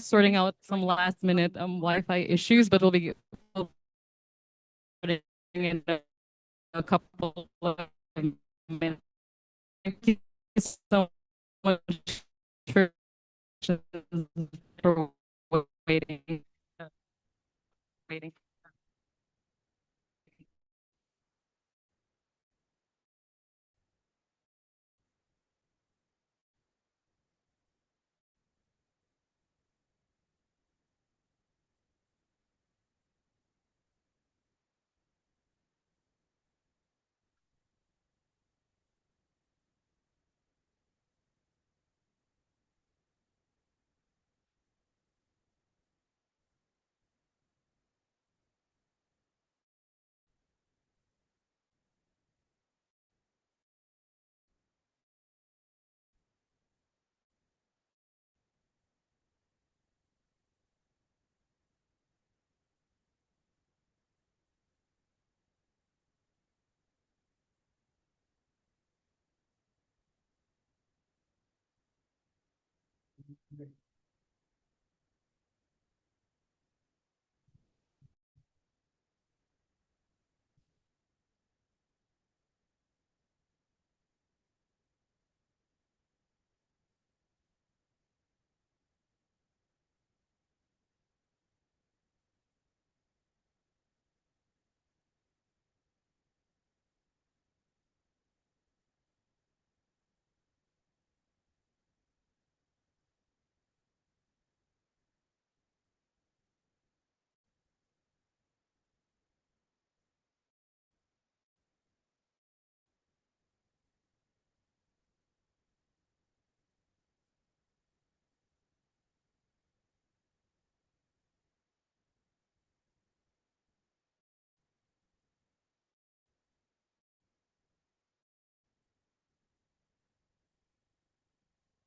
sorting out some last minute Wi-Fi issues, but we'll be putting in a couple of minutes. Thank you so much for waiting.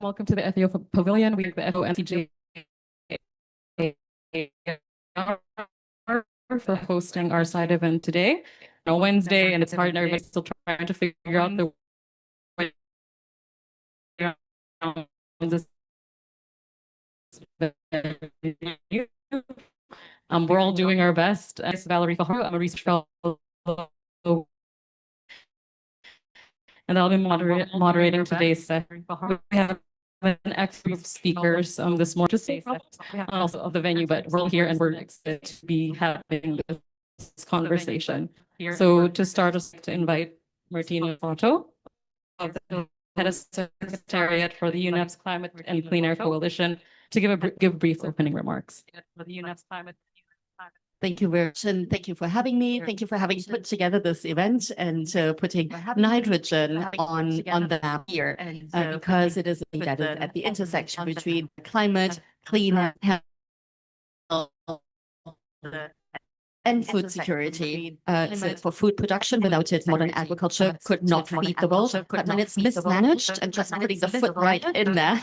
Welcome to the FAO Pavilion. We have the FAO and CGIAR for hosting our side event today. On Wednesday, and it's hard, and everybody's still trying to figure out the way this we're all doing our best. I'm Valerie Faharu. I'm a research fellow, and I'll be moderating today's session. We have an expert of speakers this morning, just also of the venue, but we're all here and we're excited to be having this conversation. So to start us, to invite Martina Foto of the Head of Secretariat for the UNEP's Climate and Clean Air Coalition to give brief opening remarks. Thank you very much, and thank you for having me. Thank you for having put together this event and putting nitrogen on the map here, because it is embedded at the intersection between climate, clean health, and food security. So for food production, without it, modern agriculture could not feed the world. But when it's mismanaged and just putting the foot right in there,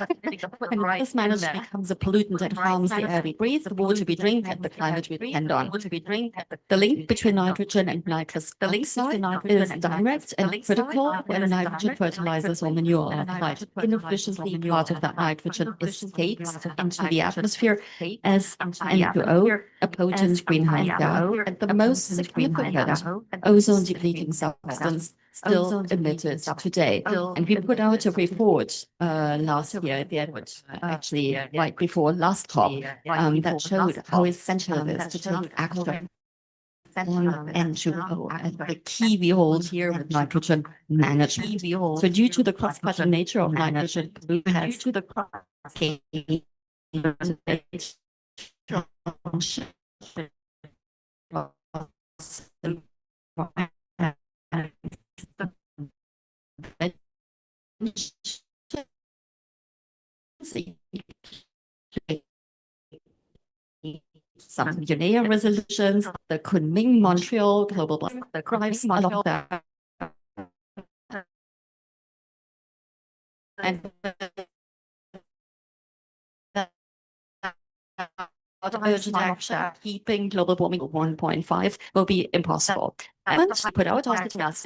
when mismanaged becomes a pollutant that harms the air we breathe, the water we drink, and the climate we depend on. The link between nitrogen and nitrous oxide is direct and critical when nitrogen fertilizers or manure are applied inefficiently. Part of that nitrogen escapes into the atmosphere as N2O, a potent greenhouse gas. And the most significant ozone-depleting substance still emitted today. And we put out a report last year at the end, actually right before last COP, that showed how essential it is to take action on N2O and the key we hold here with nitrogen management. So due to the cross-cutting nature of nitrogen, due to the some UNEA resolutions, the Kunming Montreal Global Block, the crimes, a lot of that. And urgent action, keeping global warming to 1.5 will be impossible. And put out solutions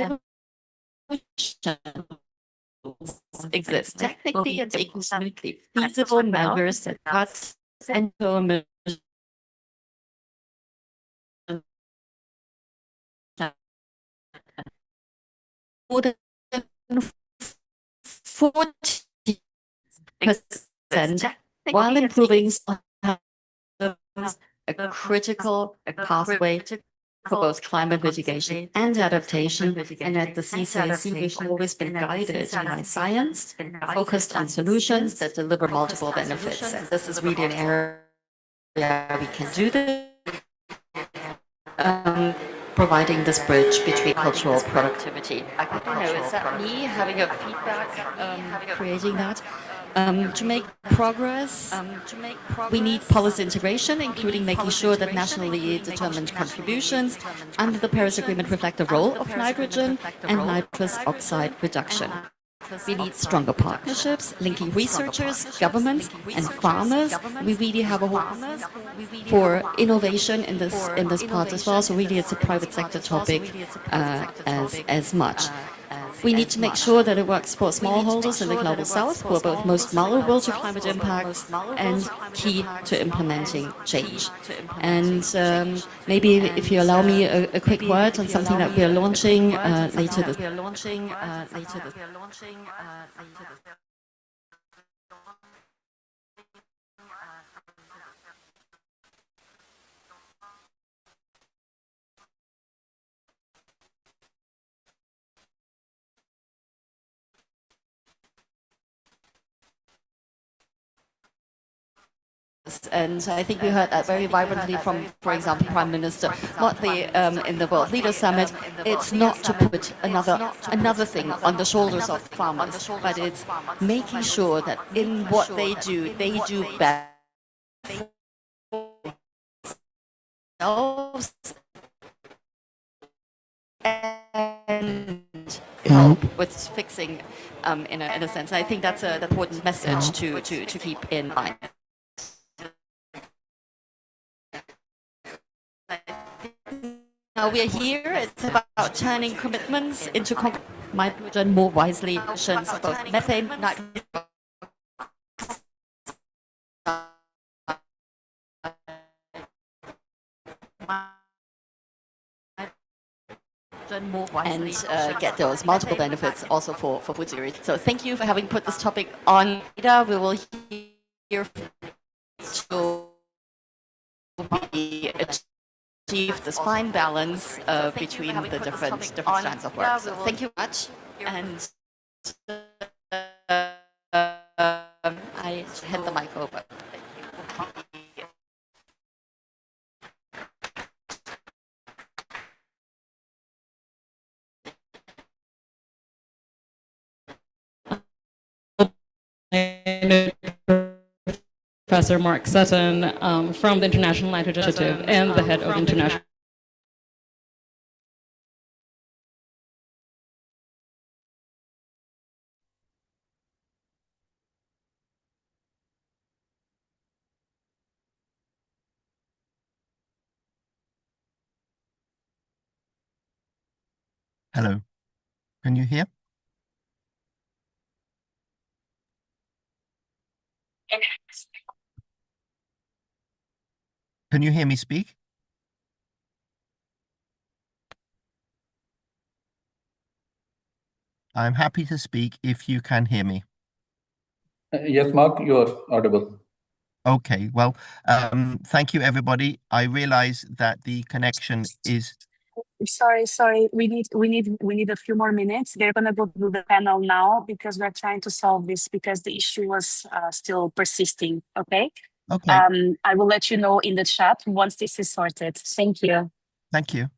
exist. Technically and economically feasible measures that cut and more than 40%, while improving a critical pathway for both climate mitigation and adaptation. And at the CCIC, we've always been guided by science, focused on solutions that deliver multiple benefits. And this is really an area we can do this. Providing this bridge between cultural productivity. I don't know, is that me having a feedback, creating that? To make progress, we need policy integration, including making sure that nationally determined contributions under the Paris Agreement reflect the role of nitrogen and nitrous oxide reduction. We need stronger partnerships, linking researchers, governments, and farmers. We really have a hope for innovation in this part as well. So really, it's a private sector topic as much. We need to make sure that it works for smallholders in the global south, who are both most vulnerable to climate impacts and key to implementing change. And maybe if you allow me a quick word on something that we are launching later this. And I think we heard that very vibrantly from, for example, Prime Minister Motley in the World Leaders Summit. It's not to put another thing on the shoulders of farmers, but it's making sure that in what they do better and help with fixing in a sense. I think that's an important message to keep in mind. Now we are here, it's about turning commitments into nitrogen more wisely, emissions of both methane, nitrogen and get those multiple benefits also for food security. So thank you for having put this topic on. We will hear to be achieve this fine balance between the different strands of work. So thank you much, and I hand the mic over. Professor Mark Sutton from the International Nitrogen Initiative and the head of International. Hello, can you hear? Can you hear me speak? I'm happy to speak if you can hear me. Yes, Mark, you're audible. Okay, well, thank you, everybody. I realize that the connection is... Sorry. We need a few more minutes. They're gonna go to the panel now because we're trying to solve this because the issue was still persisting. Okay. Okay, I will let you know in the chat once this is sorted. Thank you. thank you.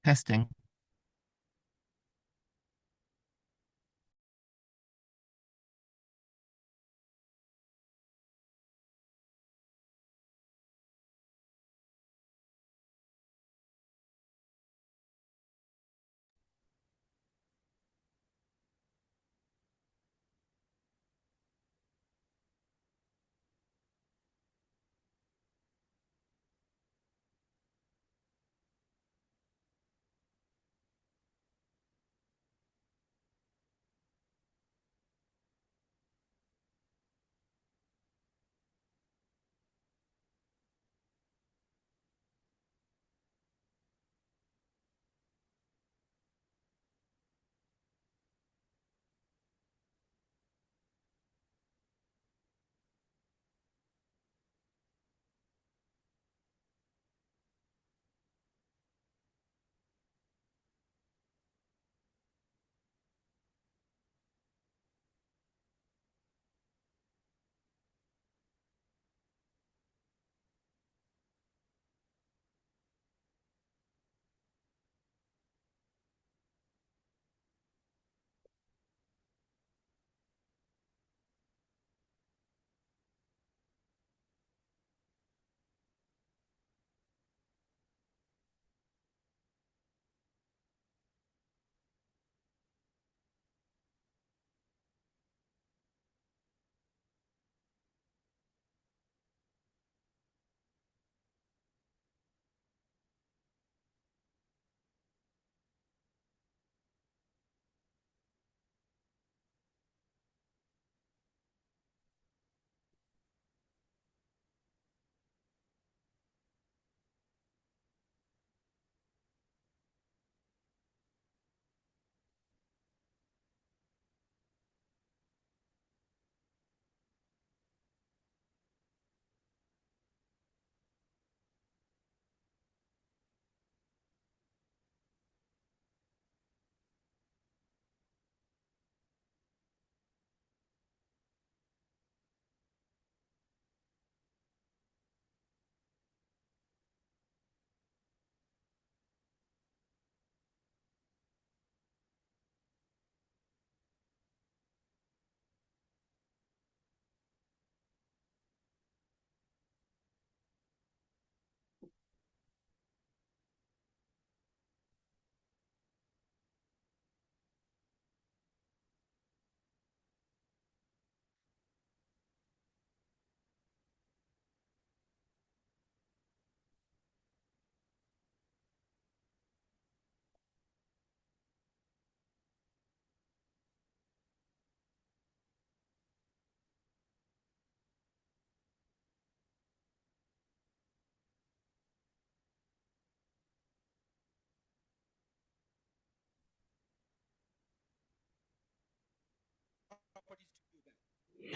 Testing.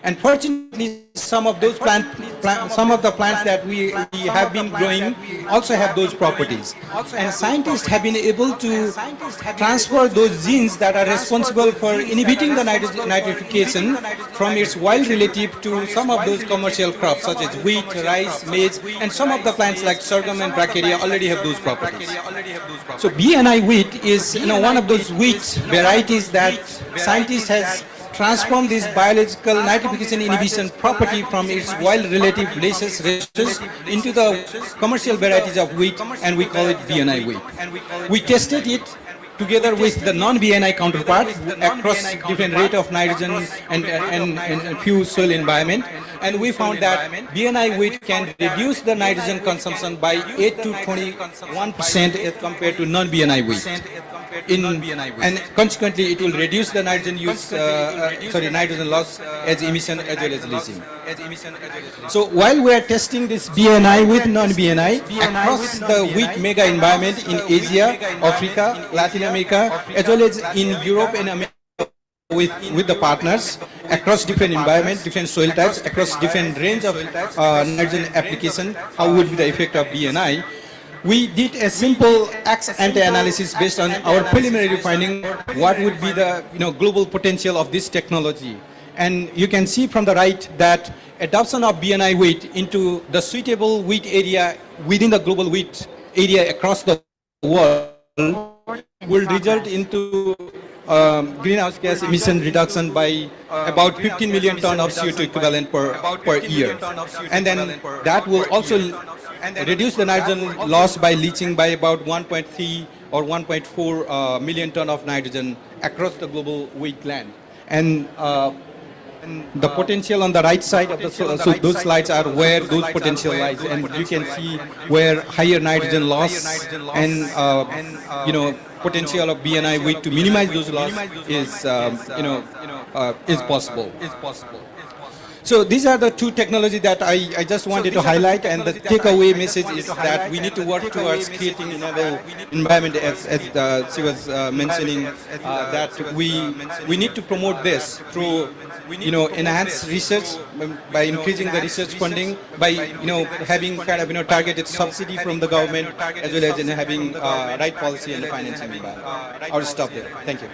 And fortunately, some of those some of the plants that we have been growing also have those properties. And scientists have been able to transfer those genes that are responsible for inhibiting the nitrification from its wild relative to some of those commercial crops such as wheat, rice, maize, and some of the plants like sorghum and bracharia already have those properties. So BNI wheat is one of those wheat varieties that scientists has transform this biological nitrification inhibition property from its wild relative rhesus into the commercial varieties of wheat, and we call it BNI wheat. We tested it together with the non-BNI counterpart across different rate of nitrogen and few soil environment, and we found that BNI wheat can reduce the nitrogen consumption by 8 to 21% as compared to non-BNI wheat. And consequently, it will reduce the nitrogen nitrogen loss as emission as well as leaching. So while we are testing this BNI with non-BNI across the wheat mega environment in Asia, Africa, Latin America, as well as in Europe and America, with the partners across different environments, different soil types, across different range of nitrogen application, how would be the effect of BNI? We did a simple ex-ante analysis based on our preliminary finding what would be the global potential of this technology. And you can see from the right that adoption of BNI wheat into the suitable wheat area within the global wheat area across the world will result into greenhouse gas emission reduction by about 15 million ton of CO2 equivalent per year. And then that will also reduce the nitrogen loss by leaching by about 1.3 or 1.4 million ton of nitrogen across the global wheat land. And the potential on the right side of so those slides are where those potential lies, and you can see where higher nitrogen loss and potential of BNI wheat to minimize those loss is possible. So these are the two technologies that I just wanted to highlight, and the takeaway message is that we need to work towards creating another environment, as she was mentioning, that we need to promote this through enhanced research by increasing the research funding, by having kind of targeted subsidy from the government, as well as having right policy and financing environment. I'll stop there. Thank you.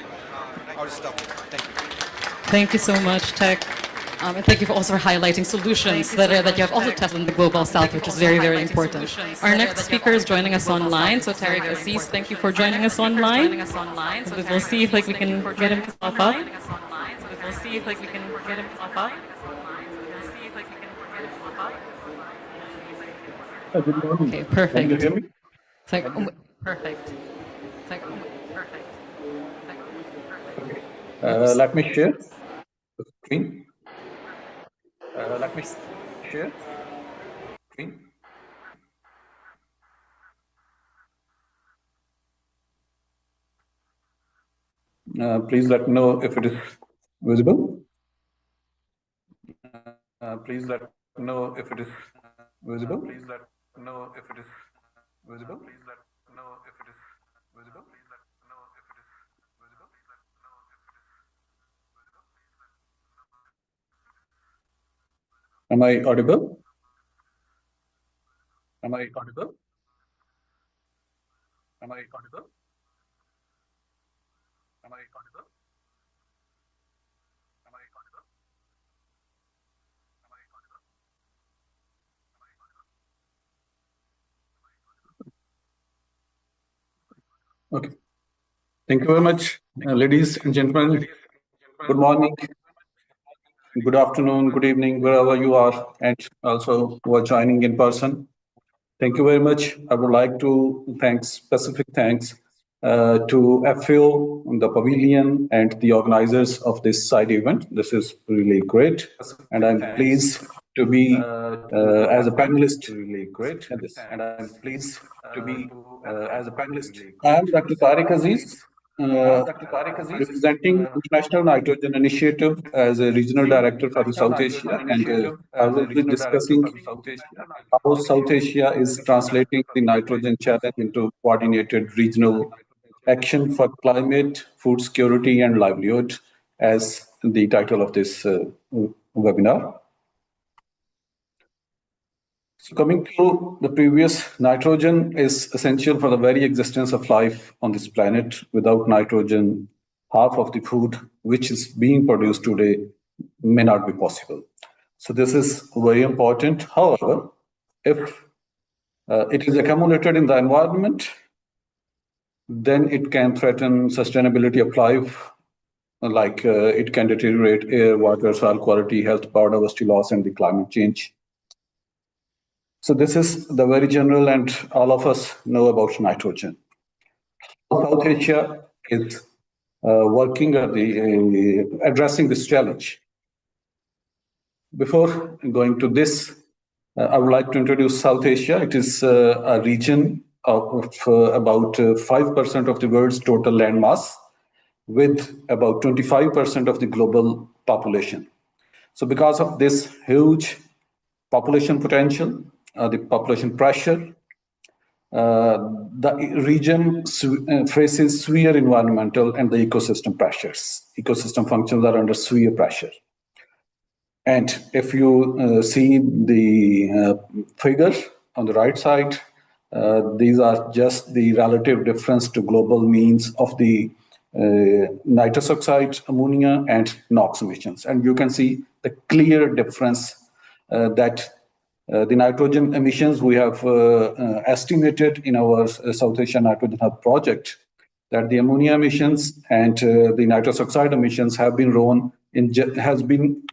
Thank you so much, Tech. And thank you for also highlighting solutions that you have also tested in the Global South, which is very, very important. Our next speaker is joining us online. So Tariq Aziz, thank you for joining us online. We'll see if we can get him to pop up. Good morning. Okay, perfect. Can you hear me? Perfect. Let me share the screen. Let me share screen. Please let me know if it is visible. Please let me know if it is visible. Please let me know if it is visible. Please let me know if it is visible. Please let me know if it is visible. Please let me know if it is visible. Am I audible? Am I audible? Am I audible? Am I audible? Am I audible? Am I audible? Am I audible? Okay. Thank you very much, ladies and gentlemen. Good morning, good afternoon, good evening, wherever you are, and also who are joining in person. Thank you very much. I would like to specific thanks to FAO, the Pavilion, and the organizers of this side event. This is really great, and I'm pleased to be as a panelist. Really great, and I'm pleased to be as a panelist. I am Dr. Tariq Aziz, representing International Nitrogen Initiative as a regional director for the South Asia, and I will be discussing how South Asia is translating the nitrogen challenge into coordinated regional action for climate, food security, and livelihood, as the title of this webinar. So coming to the previous, nitrogen is essential for the very existence of life on this planet. Without nitrogen, half of the food which is being produced today may not be possible. So this is very important. However, if it is accumulated in the environment, then it can threaten sustainability of life, like it can deteriorate air, water, soil quality, health, biodiversity loss, and the climate change. So this is the very general, and all of us know about nitrogen. South Asia is working at addressing this challenge. Before going to this, I would like to introduce South Asia. It is a region of about 5% of the world's total land mass, with about 25% of the global population. So because of this huge population potential, the population pressure, the region faces severe environmental and the ecosystem pressures. Ecosystem functions are under severe pressure. And if you see the figure on the right side, these are just the relative difference to global means of the nitrous oxide, ammonia, and NOx emissions. And you can see the clear difference that the nitrogen emissions we have estimated in our South Asia Nitrogen Hub project, that the ammonia emissions and the nitrous oxide emissions have been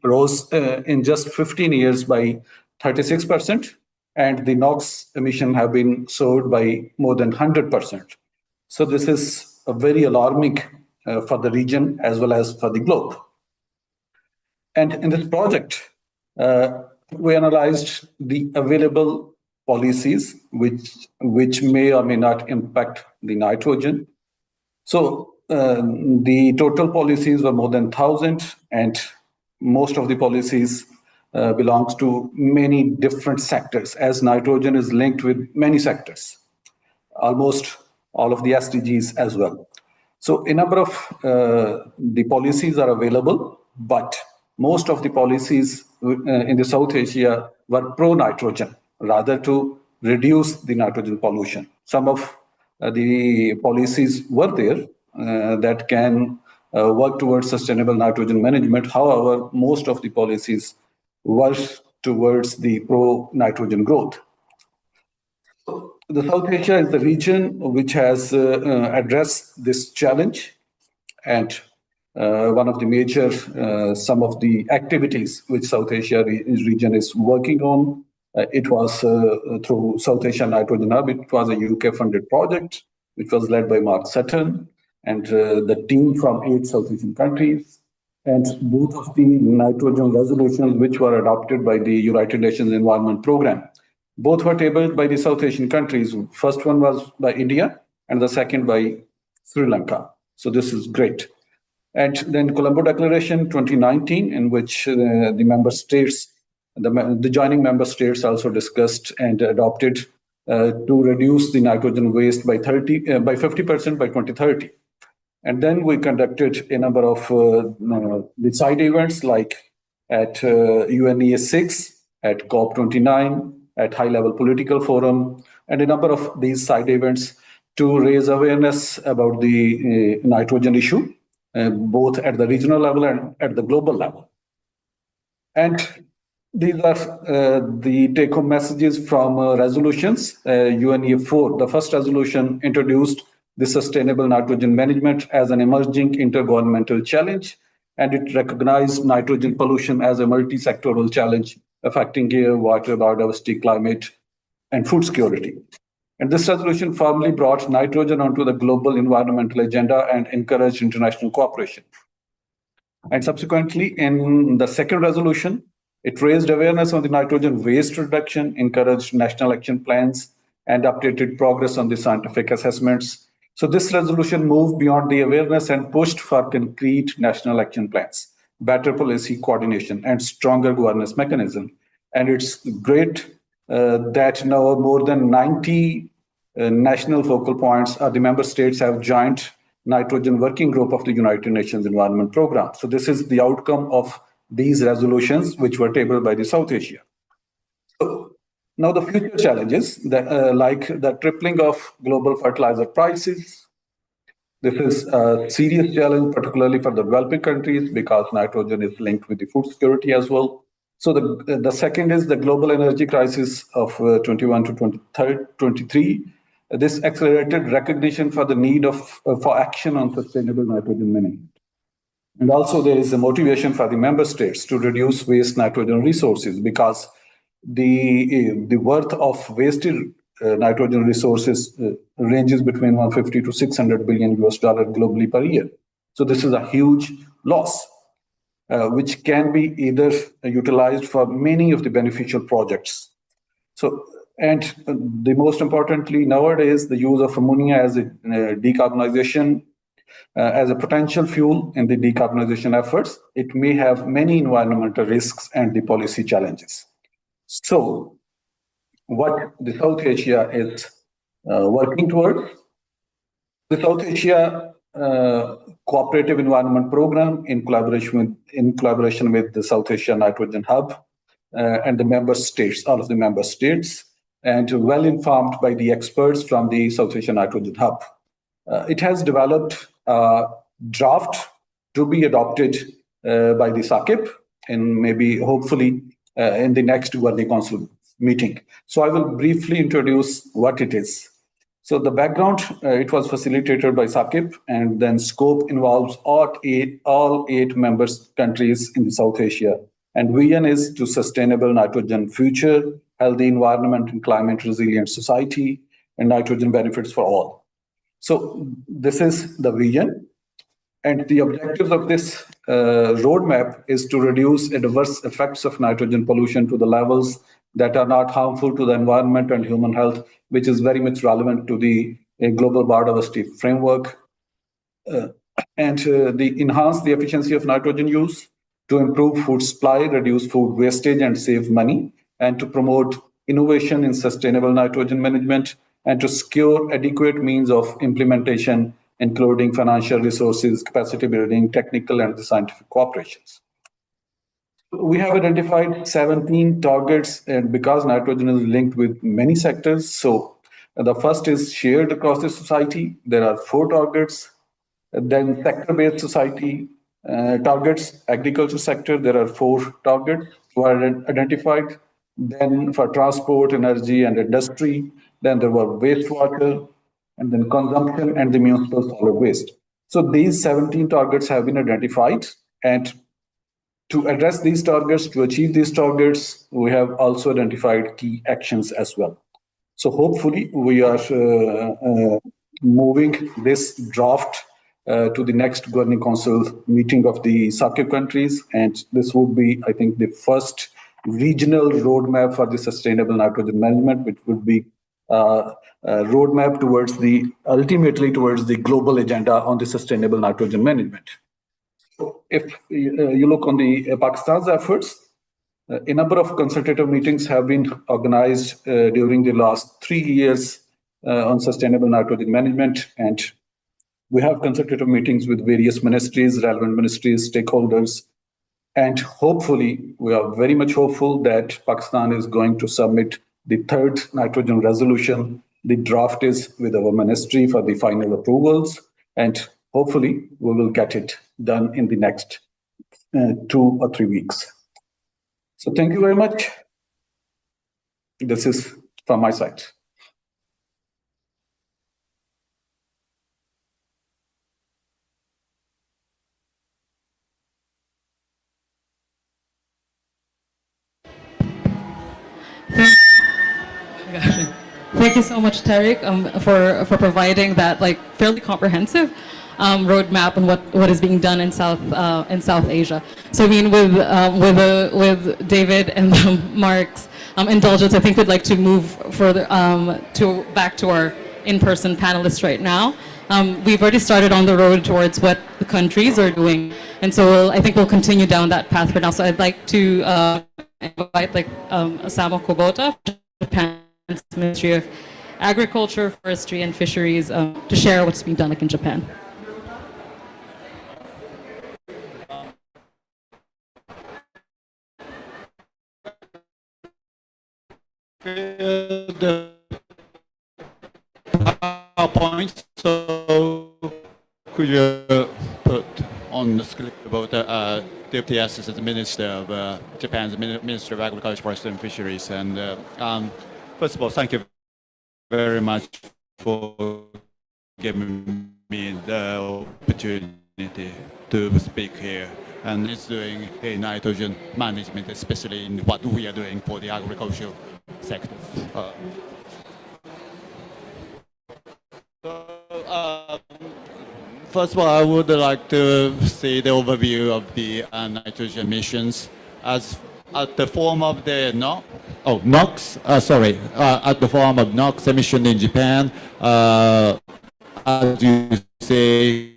rose in just 15 years by 36%, and the NOx emission have been soared by more than 100%. So this is a very alarming for the region as well as for the globe. And in this project, we analyzed the available policies which may or may not impact the nitrogen. So the total policies were more than 1,000, and most of the policies belongs to many different sectors, as nitrogen is linked with many sectors, almost all of the SDGs as well. So a number of the policies are available, but most of the policies in the South Asia were pro-nitrogen, rather to reduce the nitrogen pollution. Some of the policies were there that can work towards sustainable nitrogen management. However, most of the policies were towards the pro-nitrogen growth. So the South Asia is the region which has addressed this challenge, and one of the major, some of the activities which South Asia region is working on, it was through South Asia Nitrogen Hub. It was a UK-funded project, which was led by Mark Sutton and the team from 8 South Asian countries. And both of the nitrogen resolutions, which were adopted by the United Nations Environment Programme, both were tabled by the South Asian countries. First one was by India, and the second by Sri Lanka. So this is great. And then Colombo Declaration 2019, in which the member states, the joining member states also discussed and adopted to reduce the nitrogen waste by 50% by 2030. And then we conducted a number of the side events, like at UNEA 6, at COP29, at high-level political forum, and a number of these side events to raise awareness about the nitrogen issue, both at the regional level and at the global level. And these are the take-home messages from resolutions. UNEA 4, the first resolution, introduced the sustainable nitrogen management as an emerging intergovernmental challenge, and it recognized nitrogen pollution as a multi-sectoral challenge affecting air, water, biodiversity, climate, and food security. And this resolution firmly brought nitrogen onto the global environmental agenda and encouraged international cooperation. And subsequently, in the second resolution, it raised awareness on the nitrogen waste reduction, encouraged national action plans, and updated progress on the scientific assessments. So this resolution moved beyond the awareness and pushed for concrete national action plans, better policy coordination, and stronger governance mechanism. And it's great that now more than 90 national focal points, the member states have joined nitrogen working group of the United Nations Environment Programme. So this is the outcome of these resolutions which were tabled by the South Asia. So now the future challenges, like the tripling of global fertilizer prices. This is a serious challenge, particularly for the developing countries, because nitrogen is linked with the food security as well. So the second is the global energy crisis of 21 to 23. This accelerated recognition for the need for action on sustainable nitrogen management. And also there is a motivation for the member states to reduce waste nitrogen resources, because the worth of wasted nitrogen resources ranges between 150 to 600 billion US dollar globally per year. So this is a huge loss, which can be either utilized for many of the beneficial projects. So, and the most importantly, nowadays, the use of ammonia as a decarbonization, as a potential fuel in the decarbonization efforts, it may have many environmental risks and the policy challenges. So, what the South Asia is working towards, the South Asia Cooperative Environment Program, in collaboration with the South Asia Nitrogen Hub and the member states, all of the member states, and well informed by the experts from the South Asia Nitrogen Hub. It has developed a draft to be adopted by the SAKIP and maybe hopefully in the next Governing Council meeting. So I will briefly introduce what it is. So the background, it was facilitated by SAKIP, and then scope involves all eight member countries in the South Asia. And vision is to sustainable nitrogen future, healthy environment and climate resilient society, and nitrogen benefits for all. So this is the vision. And the objectives of this roadmap is to reduce adverse effects of nitrogen pollution to the levels that are not harmful to the environment and human health, which is very much relevant to the global biodiversity framework, and enhance the efficiency of nitrogen use, to improve food supply, reduce food wastage, and save money, and to promote innovation in sustainable nitrogen management, and to secure adequate means of implementation, including financial resources, capacity building, technical and the scientific cooperations. We have identified 17 targets, and because nitrogen is linked with many sectors, so the first is shared across the society. There are 4 targets. Then sector-based society targets, agriculture sector, there are 4 targets were identified. Then for transport, energy, and industry, then there were wastewater, and then consumption and the municipal solid waste. So these 17 targets have been identified, and to address these targets, to achieve these targets, we have also identified key actions as well. So hopefully we are moving this draft to the next Governing Council meeting of the SAKIP countries, and this would be, I think, the first regional roadmap for the sustainable nitrogen management, which would be a roadmap towards ultimately towards the global agenda on the sustainable nitrogen management. So if you look on the Pakistan's efforts, a number of consultative meetings have been organized during the last 3 years on sustainable nitrogen management, and we have consultative meetings with various ministries, relevant ministries, stakeholders, and hopefully, we are very much hopeful that Pakistan is going to submit the 3rd nitrogen resolution. The draft is with our ministry for the final approvals, and hopefully we will get it done in the next 2 or 3 weeks. So thank you very much. This is from my side. Thank you so much, Tariq, for providing that fairly comprehensive roadmap on what is being done in South Asia. So I mean, with David and Mark's indulgence, I think we'd like to move further back to our in-person panelists right now. We've already started on the road towards what the countries are doing, and so I think we'll continue down that path for now. So I'd like to invite Osama Kubota, Japan's Ministry of Agriculture, Forestry, and Fisheries, to share what's being done in Japan. share the PowerPoint, so could you put on the screen about the Deputy Assistant Minister of Japan's Ministry of Agriculture, Forestry and Fisheries. And first of all, thank you very much for giving me the opportunity to speak here. And it's doing the nitrogen management, especially in what we are doing for the agricultural sector. First of all, I would like to see the overview of the nitrogen emissions as at the form of the NOx. At the form of NOx emission in Japan. As you say,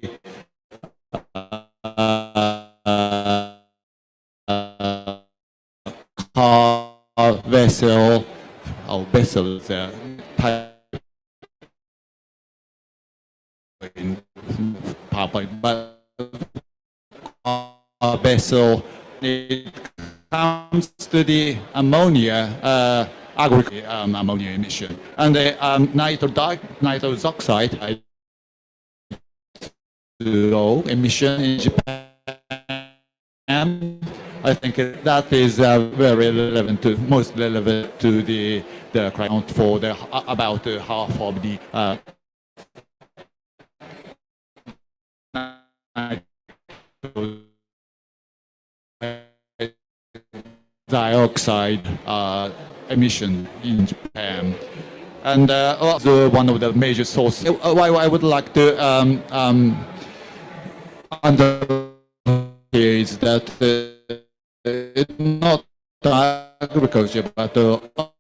car, vessels, type in PowerPoint, but vessel, it comes to the ammonia, ammonia emission, and the nitrous oxide low emission in Japan. I think that is very relevant to, most relevant to the account for the about half of the dioxide emission in Japan. And also one of the major sources. I would like to underline is that it's not agriculture, but all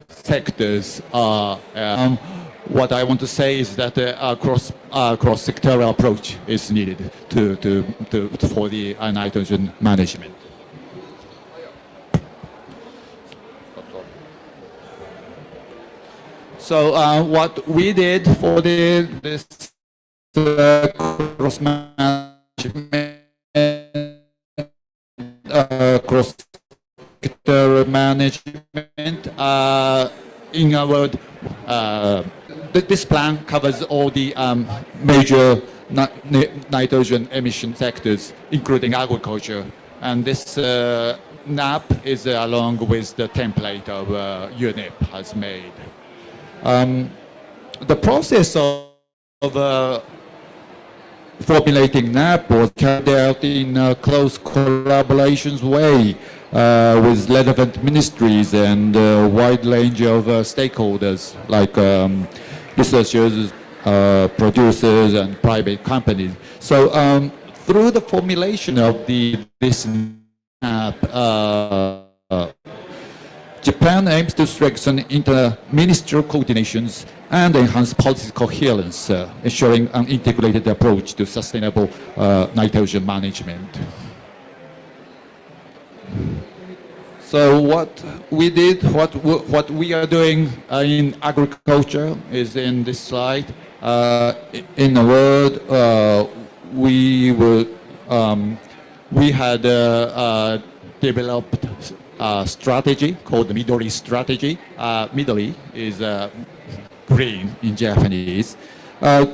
sectors are. What I want to say is that a cross-sectoral approach is needed for the nitrogen management. So what we did for this cross-management, cross-sector management, in a word, this plan covers all the major nitrogen emission sectors, including agriculture. And this NAP is along with the template of UNEP has made. The process of formulating NAP was carried out in a close collaborations way with relevant ministries and a wide range of stakeholders like researchers, producers, and private companies. So through the formulation of this NAP, Japan aims to strengthen inter-ministerial coordinations and enhance policy coherence, ensuring an integrated approach to sustainable nitrogen management. So what we did, what we are doing in agriculture is in this slide. In a word, we had developed a strategy called the Midori strategy. Midori is green in Japanese. The